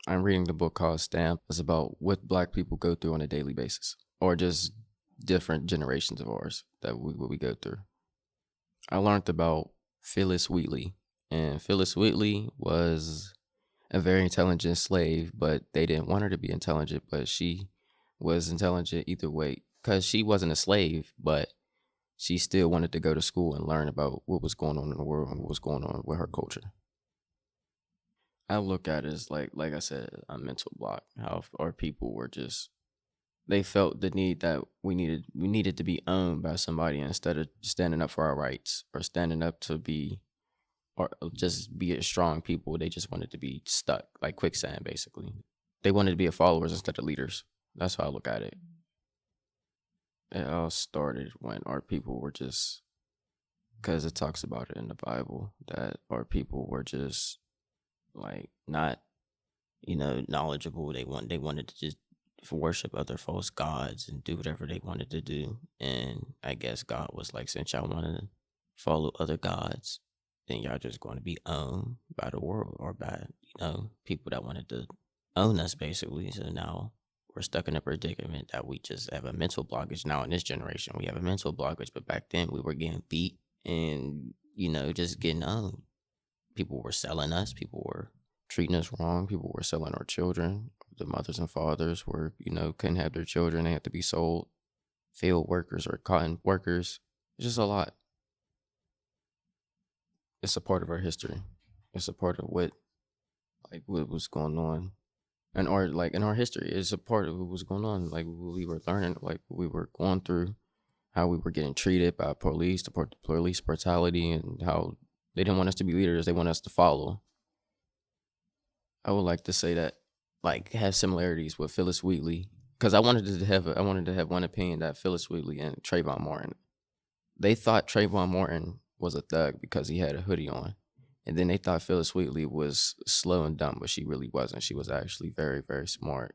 I'm reading the book called Stamp. It's about what Black people go through on a daily basis, or just different generations of ours that what we go through. I learned about Phillis Wheatley, and Phillis Wheatley was a very intelligent slave, but they didn't want her to be intelligent, but she was intelligent either way because she wasn't a slave, but she still wanted to go to school and learn about what was going on in the world and what was going on with her culture. I look at it as like I said, a mental block. How our people were just they felt the need that we needed to be owned by somebody instead of standing up for our rights or standing up to be or just be a strong people. They just wanted to be stuck like quicksand basically. They wanted to be a followers instead of leaders. That's how I look at it. It all started when our people were just because it talks about it in the Bible that our people were just like not knowledgeable. They wanted to just worship other false gods and do whatever they wanted to do. And I guess God was like, since y'all want to follow other gods, then y'all just going to be owned by the world or by people that wanted to own us basically. So now we're stuck in a predicament that we just have a mental blockage. Now in this generation, we have a mental blockage, but back then we were getting beat and just getting owned. People were selling us. People were treating us wrong. People were selling our children. The mothers and fathers were, couldn't have their children. They had to be sold. Field workers or cotton workers. It's just a lot. It's a part of our history. It's a part of what was going on. And our in our history, it's a part of what was going on. Like what we were learning, like what we were going through, how we were getting treated by police, the police brutality, and how they didn't want us to be leaders. They want us to follow. I would like to say that, have similarities with Phillis Wheatley, because I wanted to have one opinion that Phillis Wheatley and Trayvon Martin. They thought Trayvon Martin was a thug because he had a hoodie on, and then they thought Phillis Wheatley was slow and dumb, but she really wasn't. She was actually very, very smart.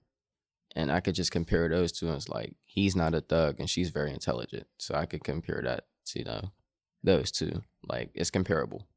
And I could just compare those two, and it's like he's not a thug and she's very intelligent. So I could compare that to those two. Like it's comparable.